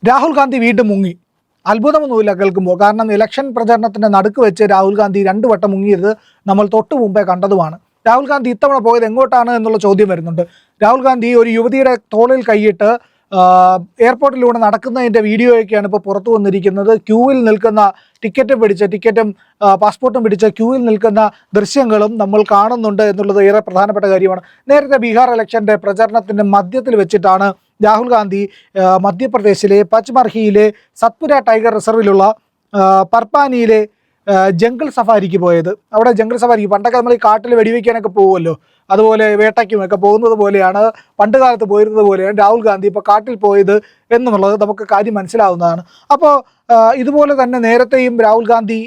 രാഹുൽ ഗാന്ധി വീണ്ടും മുങ്ങി. അത്ഭുതമൊന്നുമില്ല കേൾക്കുമ്പോൾ. കാരണം ഇലക്ഷൻ പ്രചരണത്തിന്റെ നടുക്ക് വെച്ച് രാഹുൽ ഗാന്ധി 2 വട്ടം മുങ്ങിയത് നമ്മൾ തൊട്ടു മുമ്പേ കണ്ടതുമാണ്. രാഹുൽ ഗാന്ധി ഇത്തവണ പോയത് എങ്ങോട്ടാണ് എന്നുള്ള ചോദ്യം വരുന്നുണ്ട്. രാഹുൽ ഗാന്ധി ഒരു യുവതിയുടെ തോളിൽ കൈയിട്ട് എയർപോർട്ടിലൂടെ നടക്കുന്നതിൻ്റെ വീഡിയോയൊക്കെയാണ് ഇപ്പോൾ പുറത്തു വന്നിരിക്കുന്നത്. ക്യൂവിൽ നിൽക്കുന്ന ടിക്കറ്റും പാസ്പോർട്ടും പിടിച്ച് ക്യൂവിൽ നിൽക്കുന്ന ദൃശ്യങ്ങളും നമ്മൾ കാണുന്നുണ്ട് എന്നുള്ളത് ഏറെ പ്രധാനപ്പെട്ട കാര്യമാണ്. നേരത്തെ ബീഹാർ ഇലക്ഷൻ്റെ പ്രചരണത്തിൻ്റെ മധ്യത്തിൽ വെച്ചിട്ടാണ് രാഹുൽ ഗാന്ധി മധ്യപ്രദേശിലെ പച്മർഹിയിലെ സത്പുര ടൈഗർ റിസർവിലുള്ള പർപ്പാനിയിലെ ജംഗിൾ സഫാരിക്ക് പോയത്. അവിടെ ജംഗിൾ സഫാരിക്ക് പണ്ടൊക്കെ നമ്മൾ ഈ കാട്ടിൽ വെടിവെക്കാനൊക്കെ പോകുമല്ലോ, അതുപോലെ വേട്ടയ്ക്കുമൊക്കെ പോകുന്നത് പോലെയാണ്, പണ്ട് കാലത്ത് പോയിരുന്നത് പോലെയാണ് രാഹുൽ ഗാന്ധി ഇപ്പോൾ കാട്ടിൽ പോയത് എന്നുള്ളത് നമുക്ക് കാര്യം മനസ്സിലാവുന്നതാണ്. അപ്പോൾ ഇതുപോലെ തന്നെ നേരത്തെയും രാഹുൽ ഗാന്ധി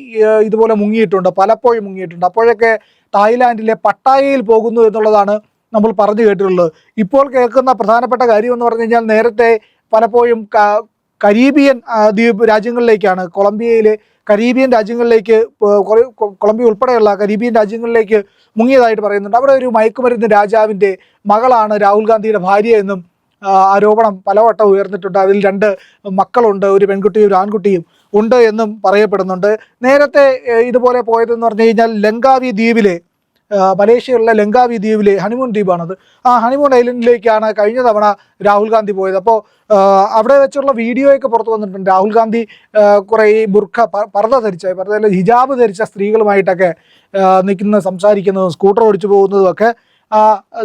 ഇതുപോലെ മുങ്ങിയിട്ടുണ്ട്, പലപ്പോഴും മുങ്ങിയിട്ടുണ്ട്. അപ്പോഴൊക്കെ തായ്ലാൻഡിലെ പട്ടായയിൽ പോകുന്നു എന്നുള്ളതാണ് നമ്മൾ പറഞ്ഞു കേട്ടിട്ടുള്ളത്. ഇപ്പോൾ കേൾക്കുന്ന പ്രധാനപ്പെട്ട കാര്യം എന്ന് പറഞ്ഞു കഴിഞ്ഞാൽ നേരത്തെ പലപ്പോഴും കരീബിയൻ ദ്വീപ് രാജ്യങ്ങളിലേക്കാണ്, കൊളംബിയയിലെ കരീബിയൻ രാജ്യങ്ങളിലേക്ക്, കൊളംബിയ ഉൾപ്പെടെയുള്ള കരീബിയൻ രാജ്യങ്ങളിലേക്ക് മുങ്ങിയതായിട്ട് പറയുന്നുണ്ട്. അവിടെ ഒരു മയക്കുമരുന്ന് രാജാവിൻ്റെ മകളാണ് രാഹുൽ ഗാന്ധിയുടെ ഭാര്യ എന്നും ആരോപണം പലവട്ടം ഉയർന്നിട്ടുണ്ട്. അതിൽ 2 മക്കളുണ്ട്, ഒരു പെൺകുട്ടിയും ഒരു ആൺകുട്ടിയും ഉണ്ട് എന്നും പറയപ്പെടുന്നുണ്ട്. നേരത്തെ ഇതുപോലെ പോയതെന്ന് പറഞ്ഞു കഴിഞ്ഞാൽ ലങ്കാവി ദ്വീപിലെ, മലേഷ്യയിലുള്ള ലങ്കാവി ദ്വീപിലെ ഹണിമൂൺ ദ്വീപാണത്. ആ ഹണിമൂൺ ഐലൻഡിലേക്കാണ് കഴിഞ്ഞ തവണ രാഹുൽ ഗാന്ധി പോയത്. അപ്പോൾ അവിടെ വെച്ചുള്ള വീഡിയോയൊക്കെ പുറത്തു വന്നിട്ടുണ്ട്. രാഹുൽ ഗാന്ധി കുറേ ഈ ബുർഖ പർദ്ദ ഹിജാബ് ധരിച്ച സ്ത്രീകളുമായിട്ടൊക്കെ സംസാരിക്കുന്നതും സ്കൂട്ടർ ഓടിച്ചു പോകുന്നതും ഒക്കെ ആ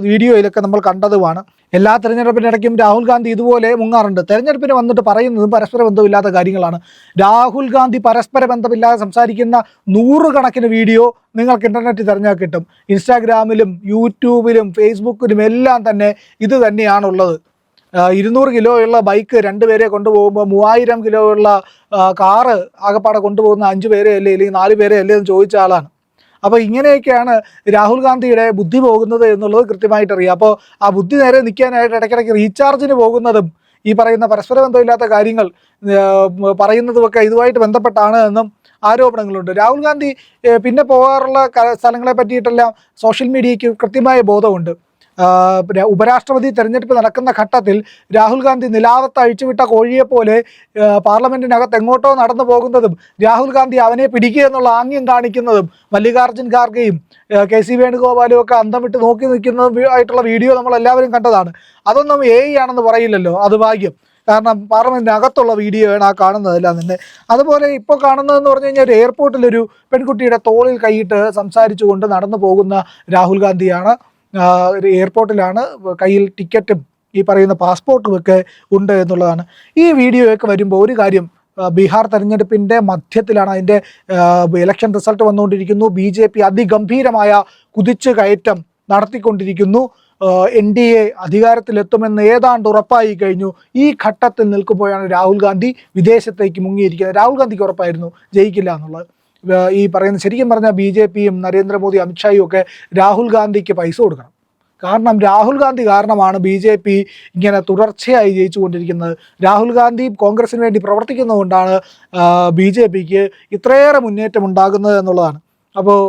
വീഡിയോയിലൊക്കെ നമ്മൾ കണ്ടതുമാണ്. എല്ലാ തെരഞ്ഞെടുപ്പിനിടയ്ക്കും രാഹുൽ ഗാന്ധി ഇതുപോലെ മുങ്ങാറുണ്ട്. തെരഞ്ഞെടുപ്പിന് വന്നിട്ട് പറയുന്നതും പരസ്പര ബന്ധമില്ലാത്ത കാര്യങ്ങളാണ്. രാഹുൽ ഗാന്ധി പരസ്പര ബന്ധമില്ലാതെ സംസാരിക്കുന്ന 100 കണക്കിന് വീഡിയോ നിങ്ങൾക്ക് ഇൻ്റർനെറ്റിൽ തിരഞ്ഞാൽ കിട്ടും. ഇൻസ്റ്റാഗ്രാമിലും യൂട്യൂബിലും ഫേസ്ബുക്കിലും എല്ലാം തന്നെ ഇത് തന്നെയാണുള്ളത്. 200 കിലോയുള്ള ബൈക്ക് 2 പേരെ കൊണ്ടുപോകുമ്പോൾ 3000 കിലോയുള്ള കാറ് ആകെപ്പാടെ കൊണ്ടുപോകുന്ന 5 പേരെ അല്ലേ അല്ലെങ്കിൽ 4 പേരെ അല്ലേ എന്ന് ചോദിച്ച ആളാണ്. അപ്പോൾ ഇങ്ങനെയൊക്കെയാണ് രാഹുൽ ഗാന്ധിയുടെ ബുദ്ധി പോകുന്നത് എന്നുള്ളത് കൃത്യമായിട്ട് അറിയാം. അപ്പോൾ ആ ബുദ്ധി നേരെ നിൽക്കാനായിട്ട് ഇടയ്ക്കിടയ്ക്ക് റീചാർജിന് പോകുന്നതും ഈ പറയുന്ന പരസ്പര ബന്ധമില്ലാത്ത കാര്യങ്ങൾ പറയുന്നതുമൊക്കെ ഇതുമായിട്ട് ബന്ധപ്പെട്ടാണ് എന്നും ആരോപണങ്ങളുണ്ട്. രാഹുൽ ഗാന്ധി പിന്നെ പോകാറുള്ള സ്ഥലങ്ങളെ പറ്റിയിട്ടെല്ലാം സോഷ്യൽ മീഡിയയ്ക്ക് കൃത്യമായ ബോധമുണ്ട്. ഉപരാഷ്ട്രപതി തെരഞ്ഞെടുപ്പ് നടക്കുന്ന ഘട്ടത്തിൽ രാഹുൽ ഗാന്ധി നിലാവത്ത് അഴിച്ചുവിട്ട കോഴിയെപ്പോലെ പാർലമെൻറ്റിനകത്ത് എങ്ങോട്ടോ നടന്നു പോകുന്നതും രാഹുൽ ഗാന്ധി അവനെ പിടിക്കുക എന്നുള്ള ആംഗ്യം കാണിക്കുന്നതും മല്ലികാർജ്ജുൻ ഖാർഗെയും KC വേണുഗോപാലും ഒക്കെ അന്തം വിട്ട് നോക്കി നിൽക്കുന്നതും ആയിട്ടുള്ള വീഡിയോ നമ്മളെല്ലാവരും കണ്ടതാണ്. അതൊന്നും AI ആണെന്ന് പറയില്ലല്ലോ, അത് ഭാഗ്യം. കാരണം പാർലമെൻറ്റിനകത്തുള്ള വീഡിയോ ആണ് ആ കാണുന്നതെല്ലാം തന്നെ. അതുപോലെ ഇപ്പോൾ കാണുന്നതെന്ന് പറഞ്ഞു കഴിഞ്ഞാൽ ഒരു എയർപോർട്ടിലൊരു പെൺകുട്ടിയുടെ തോളിൽ കൈയിട്ട് സംസാരിച്ചുകൊണ്ട് നടന്നു പോകുന്ന രാഹുൽ ഗാന്ധിയാണ്. ഒരു എയർപോർട്ടിലാണ്, കയ്യിൽ ടിക്കറ്റും ഈ പറയുന്ന പാസ്പോർട്ടും ഒക്കെ ഉണ്ട് എന്നുള്ളതാണ്. ഈ വീഡിയോയൊക്കെ വരുമ്പോൾ ഒരു കാര്യം, ബീഹാർ തെരഞ്ഞെടുപ്പിൻ്റെ മധ്യത്തിലാണ്, അതിൻ്റെ ഇലക്ഷൻ റിസൾട്ട് വന്നുകൊണ്ടിരിക്കുന്നു. BJP അതിഗംഭീരമായ കുതിച്ചു കയറ്റം നടത്തിക്കൊണ്ടിരിക്കുന്നു. NDA അധികാരത്തിലെത്തുമെന്ന് ഏതാണ്ട് ഉറപ്പായി കഴിഞ്ഞു. ഈ ഘട്ടത്തിൽ നിൽക്കുമ്പോഴാണ് രാഹുൽ ഗാന്ധി വിദേശത്തേക്ക് മുങ്ങിയിരിക്കുന്നത്. രാഹുൽ ഗാന്ധിക്ക് ഉറപ്പായിരുന്നു ജയിക്കില്ല എന്നുള്ളത്. ഈ പറയുന്ന ശരിക്കും പറഞ്ഞാൽ BJPയും നരേന്ദ്രമോദി അമിത്ഷായും ഒക്കെ രാഹുൽ ഗാന്ധിക്ക് പൈസ കൊടുക്കണം. കാരണം രാഹുൽ ഗാന്ധി കാരണമാണ് BJP ഇങ്ങനെ തുടർച്ചയായി ജയിച്ചു കൊണ്ടിരിക്കുന്നത്. രാഹുൽ ഗാന്ധി കോൺഗ്രസിന് വേണ്ടി പ്രവർത്തിക്കുന്നതുകൊണ്ടാണ് BJPക്ക് ഇത്രയേറെ മുന്നേറ്റം ഉണ്ടാകുന്നത് എന്നുള്ളതാണ്. അപ്പോൾ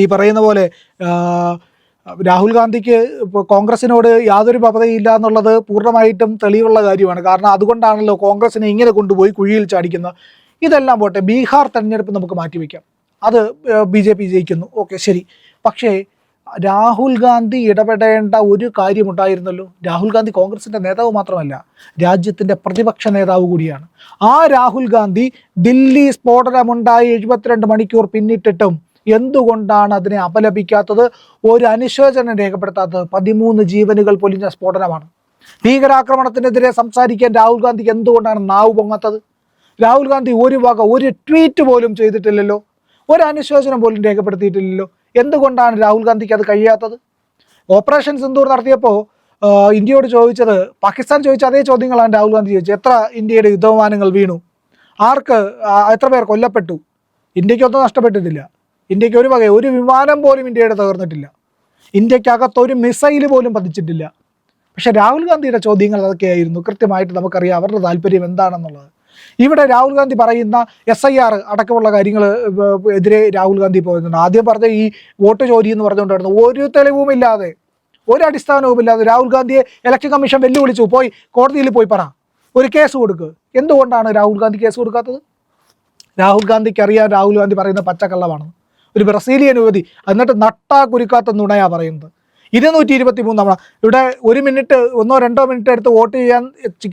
ഈ പറയുന്ന പോലെ രാഹുൽ ഗാന്ധിക്ക് ഇപ്പോൾ കോൺഗ്രസിനോട് യാതൊരു പദ്ധതിയില്ല എന്നുള്ളത് പൂർണ്ണമായിട്ടും തെളിവുള്ള കാര്യമാണ്. കാരണം അതുകൊണ്ടാണല്ലോ കോൺഗ്രസിനെ ഇങ്ങനെ കൊണ്ടുപോയി കുഴിയിൽ ചാടിക്കുന്നത്. ഇതെല്ലാം പോട്ടെ, ബീഹാർ തെരഞ്ഞെടുപ്പ് നമുക്ക് മാറ്റിവെക്കാം. അത് BJP ജയിക്കുന്നു, ഓക്കെ ശരി. പക്ഷേ രാഹുൽ ഗാന്ധി ഇടപെടേണ്ട ഒരു കാര്യമുണ്ടായിരുന്നല്ലോ. രാഹുൽ ഗാന്ധി കോൺഗ്രസിൻ്റെ നേതാവ് മാത്രമല്ല, രാജ്യത്തിൻ്റെ പ്രതിപക്ഷ നേതാവ് കൂടിയാണ്. ആ രാഹുൽ ഗാന്ധി ദില്ലി സ്ഫോടനമുണ്ടായി 72 മണിക്കൂർ പിന്നിട്ടിട്ടും എന്തുകൊണ്ടാണ് അതിനെ അപലപിക്കാത്തത്, ഒരു അനുശോചനം രേഖപ്പെടുത്താത്തത്? 13 ജീവനുകൾ പൊലിഞ്ഞ സ്ഫോടനമാണ്. ഭീകരാക്രമണത്തിനെതിരെ സംസാരിക്കാൻ രാഹുൽ ഗാന്ധിക്ക് എന്തുകൊണ്ടാണ് നാവ് പൊങ്ങാത്തത്? രാഹുൽ ഗാന്ധി ഒരു ട്വീറ്റ് പോലും ചെയ്തിട്ടില്ലല്ലോ, ഒരു അനുശോചനം പോലും രേഖപ്പെടുത്തിയിട്ടില്ലല്ലോ. എന്തുകൊണ്ടാണ് രാഹുൽ ഗാന്ധിക്ക് അത് കഴിയാത്തത്? ഓപ്പറേഷൻ സിന്ദൂർ നടത്തിയപ്പോൾ ഇന്ത്യയോട് ചോദിച്ചത്, പാകിസ്ഥാൻ ചോദിച്ച അതേ ചോദ്യങ്ങളാണ് രാഹുൽ ഗാന്ധി ചോദിച്ചത്. എത്ര ഇന്ത്യയുടെ യുദ്ധവിമാനങ്ങൾ വീണു, എത്ര പേർ കൊല്ലപ്പെട്ടു? ഇന്ത്യക്കൊന്നും നഷ്ടപ്പെട്ടിട്ടില്ല. ഇന്ത്യക്ക് ഒരു വിമാനം പോലും ഇന്ത്യയുടെ തകർന്നിട്ടില്ല. ഇന്ത്യക്കകത്ത് ഒരു മിസൈൽ പോലും പതിച്ചിട്ടില്ല. പക്ഷേ രാഹുൽ ഗാന്ധിയുടെ ചോദ്യങ്ങൾ അതൊക്കെയായിരുന്നു. കൃത്യമായിട്ട് നമുക്കറിയാം അവരുടെ താല്പര്യം എന്താണെന്നുള്ളത്. ഇവിടെ രാഹുൽ ഗാന്ധി പറയുന്ന SIR അടക്കമുള്ള കാര്യങ്ങൾ എതിരെ രാഹുൽ ഗാന്ധി പോയിട്ടുണ്ട്. ആദ്യം പറഞ്ഞ ഈ വോട്ട് ചോരി എന്ന് പറഞ്ഞുകൊണ്ടായിരുന്നു. ഒരു തെളിവുമില്ലാതെ, ഒരു അടിസ്ഥാനവുമില്ലാതെ രാഹുൽ ഗാന്ധിയെ ഇലക്ഷൻ കമ്മീഷൻ വെല്ലുവിളിച്ചു, പോയി കോടതിയിൽ പോയി പറ, ഒരു കേസ് കൊടുക്കുക. എന്തുകൊണ്ടാണ് രാഹുൽ ഗാന്ധി കേസ് കൊടുക്കാത്തത്? രാഹുൽ ഗാന്ധിക്ക് അറിയാൻ രാഹുൽ ഗാന്ധി പറയുന്ന പച്ചക്കള്ളമാണ്. ഒരു ബ്രസീലിയൻ യുവതി എന്നിട്ട് നട്ടാ കുരുക്കാത്ത നുണയാ പറയുന്നത്. 223 തവണ ഇവിടെ 1 മിനിറ്റ് 1-2 മിനിറ്റ് എടുത്ത് വോട്ട് ചെയ്യാൻ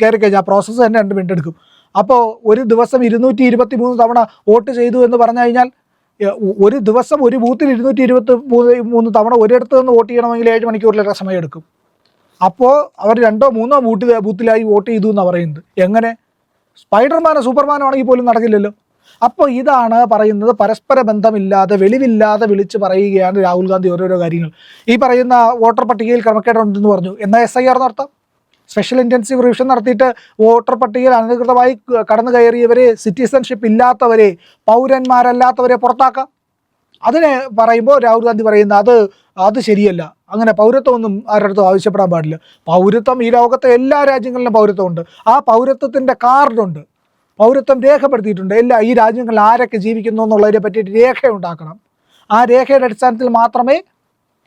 കയറി കഴിഞ്ഞാൽ പ്രോസസ്സ് തന്നെ 2 മിനിറ്റ് എടുക്കും. അപ്പോൾ ഒരു ദിവസം 223 തവണ വോട്ട് ചെയ്തു എന്ന് പറഞ്ഞു കഴിഞ്ഞാൽ ഒരു ദിവസം ഒരു ബൂത്തിൽ 223 തവണ ഒരിടത്ത് നിന്ന് വോട്ട് ചെയ്യണമെങ്കിൽ 7 മണിക്കൂറിലേറെ സമയം എടുക്കും. അപ്പോൾ അവർ 2-3 ബൂത്തിലായി വോട്ട് ചെയ്തു എന്നാണ് പറയുന്നത്. എങ്ങനെ? സ്പൈഡർമാനോ സൂപ്പർമാനോ ആണെങ്കിൽ പോലും നടക്കില്ലല്ലോ. അപ്പോൾ ഇതാണ് പറയുന്നത്, പരസ്പര ബന്ധമില്ലാതെ വെളിവില്ലാതെ വിളിച്ച് പറയുകയാണ് രാഹുൽ ഗാന്ധി ഓരോരോ കാര്യങ്ങൾ. ഈ പറയുന്ന വോട്ടർ പട്ടികയിൽ ക്രമക്കേടുണ്ടെന്ന് പറഞ്ഞു, എന്നാൽ SIR നടത്താം. സ്പെഷ്യൽ ഇൻറ്റൻസീവ് റിവിഷൻ നടത്തിയിട്ട് വോട്ടർ പട്ടികയിൽ അനധികൃതമായി കടന്നു കയറിയവരെ, സിറ്റിസൺഷിപ്പ് ഇല്ലാത്തവരെ, പൗരന്മാരല്ലാത്തവരെ പുറത്താക്കാം. അതിനെ പറയുമ്പോൾ രാഹുൽ ഗാന്ധി പറയുന്നത് അത് ശരിയല്ല, അങ്ങനെ പൗരത്വമൊന്നും ആരുടെ ആവശ്യപ്പെടാൻ പാടില്ല. പൗരത്വം ഈ ലോകത്തെ എല്ലാ രാജ്യങ്ങളിലും പൗരത്വമുണ്ട്. ആ പൗരത്വത്തിൻ്റെ കാർഡുണ്ട്, പൗരത്വം രേഖപ്പെടുത്തിയിട്ടുണ്ട്. ഈ രാജ്യങ്ങളിൽ ആരൊക്കെ ജീവിക്കുന്നു എന്നുള്ളതിനെ പറ്റിയിട്ട് രേഖ ഉണ്ടാക്കണം. ആ രേഖയുടെ അടിസ്ഥാനത്തിൽ മാത്രമേ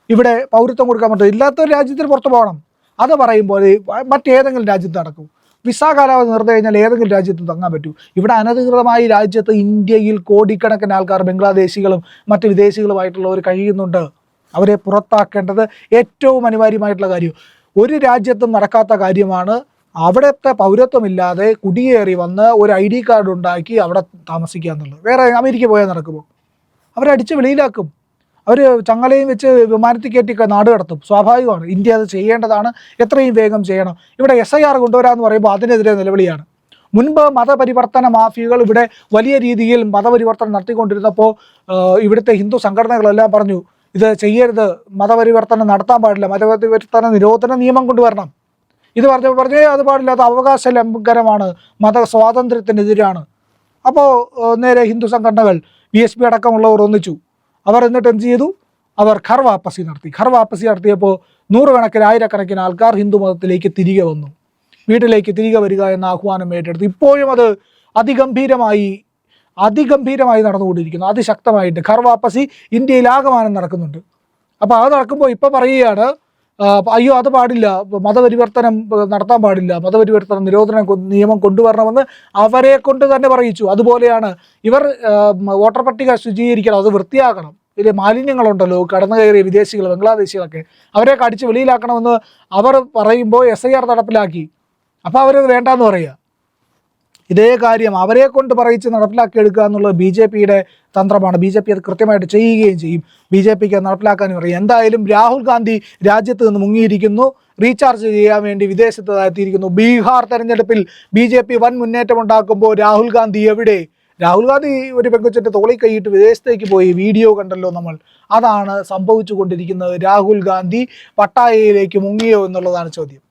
ഇവിടെ പൗരത്വം കൊടുക്കാൻ പറ്റൂ. ഇല്ലാത്തൊരു രാജ്യത്തിന് പുറത്തു പോകണം. അത് പറയുമ്പോൾ മറ്റേതെങ്കിലും രാജ്യത്ത് നടക്കും. വിസ കാലാവധി നിർത്തി കഴിഞ്ഞാൽ ഏതെങ്കിലും രാജ്യത്ത് തങ്ങാൻ പറ്റൂ. ഇവിടെ അനധികൃതമായി രാജ്യത്ത് ഇന്ത്യയിൽ കോടിക്കണക്കിന് ആൾക്കാർ ബംഗ്ലാദേശികളും മറ്റ് വിദേശികളുമായിട്ടുള്ളവർ കഴിയുന്നുണ്ട്. അവരെ പുറത്താക്കേണ്ടത് ഏറ്റവും അനിവാര്യമായിട്ടുള്ള കാര്യം. ഒരു രാജ്യത്തും നടക്കാത്ത കാര്യമാണ് അവിടുത്തെ പൗരത്വമില്ലാതെ കുടിയേറി വന്ന് ഒരു ID കാർഡ് ഉണ്ടാക്കി അവിടെ താമസിക്കുക എന്നുള്ളത്. വേറെ അമേരിക്ക പോയാൽ നടക്കുമോ? അവരെ അടിച്ച് വെളിയിലാക്കും. അവർ ചങ്ങലയും വെച്ച് വിമാനത്തിൽ കയറ്റിയൊക്കെ നാട് കടത്തും. സ്വാഭാവികമാണ്. ഇന്ത്യ അത് ചെയ്യേണ്ടതാണ്, എത്രയും വേഗം ചെയ്യണം. ഇവിടെ SIR കൊണ്ടുവരാമെന്ന് പറയുമ്പോൾ അതിനെതിരെ നിലവിളിയാണ്. മുൻപ് മതപരിവർത്തന മാഫിയകൾ ഇവിടെ വലിയ രീതിയിൽ മതപരിവർത്തനം നടത്തിക്കൊണ്ടിരുന്നപ്പോൾ ഇവിടുത്തെ ഹിന്ദു സംഘടനകളെല്ലാം പറഞ്ഞു, ഇത് ചെയ്യരുത്, മതപരിവർത്തനം നടത്താൻ പാടില്ല, മതപരിവർത്തന നിരോധന നിയമം കൊണ്ടുവരണം. ഇത് പറഞ്ഞേ അത് പാടില്ല, അത് അവകാശ ലംഘനമാണ്, മത സ്വാതന്ത്ര്യത്തിനെതിരാണ്. അപ്പോൾ നേരെ ഹിന്ദു സംഘടനകൾ BSP അടക്കമുള്ളവർ ഒന്നിച്ചു. അവർ എന്നിട്ട് എന്ത് ചെയ്തു? അവർ ഘർ വാപ്പസി നടത്തിയപ്പോൾ നൂറുകണക്കിന് ആയിരക്കണക്കിന് ആൾക്കാർ ഹിന്ദു മതത്തിലേക്ക് തിരികെ വന്നു. വീട്ടിലേക്ക് തിരികെ വരിക എന്ന ആഹ്വാനം ഏറ്റെടുത്തു. ഇപ്പോഴും അത് അതിഗംഭീരമായി നടന്നുകൊണ്ടിരിക്കുന്നു, അതിശക്തമായിട്ട്. ഘർ വാപ്പസി ഇന്ത്യയിലാകമാനം നടക്കുന്നുണ്ട്. അപ്പോൾ അത് നടക്കുമ്പോൾ ഇപ്പോൾ പറയുകയാണ്, അയ്യോ അത് പാടില്ല, മതപരിവർത്തനം നടത്താൻ പാടില്ല, മതപരിവർത്തന നിരോധന നിയമം കൊണ്ടുവരണമെന്ന് അവരെ കൊണ്ട് തന്നെ പറയിച്ചു. അതുപോലെയാണ് ഇവർ വോട്ടർ പട്ടിക ശുചീകരിക്കണം, അത് വൃത്തിയാക്കണം. ഇതിൽ മാലിന്യങ്ങളുണ്ടല്ലോ, കടന്നു കയറിയ വിദേശികൾ, ബംഗ്ലാദേശികളൊക്കെ, അവരെ കടിച്ച് വെളിയിലാക്കണമെന്ന് അവർ പറയുമ്പോൾ SIR നടപ്പിലാക്കി. അപ്പോൾ അവരത് വേണ്ടാന്ന് പറയുക. ഇതേ കാര്യം അവരെ കൊണ്ട് പറയിച്ച് നടപ്പിലാക്കിയെടുക്കുക എന്നുള്ളത് BJPയുടെ തന്ത്രമാണ്. BJP അത് കൃത്യമായിട്ട് ചെയ്യുകയും ചെയ്യും. BJPക്ക് നടപ്പിലാക്കാനും അറിയാം. എന്തായാലും രാഹുൽ ഗാന്ധി രാജ്യത്ത് നിന്ന് മുങ്ങിയിരിക്കുന്നു, റീചാർജ് ചെയ്യാൻ വേണ്ടി വിദേശത്ത് എത്തിയിരിക്കുന്നു. ബീഹാർ തെരഞ്ഞെടുപ്പിൽ BJP വൻ മുന്നേറ്റം ഉണ്ടാക്കുമ്പോൾ രാഹുൽ ഗാന്ധി എവിടെ? രാഹുൽ ഗാന്ധി ഒരു പെങ്കൊച്ചിൻ്റെ തോളി കൈയിട്ട് വിദേശത്തേക്ക് പോയി, വീഡിയോ കണ്ടല്ലോ നമ്മൾ. അതാണ് സംഭവിച്ചു കൊണ്ടിരിക്കുന്നത്. രാഹുൽ ഗാന്ധി പട്ടായയിലേക്ക് മുങ്ങിയോ എന്നുള്ളതാണ് ചോദ്യം.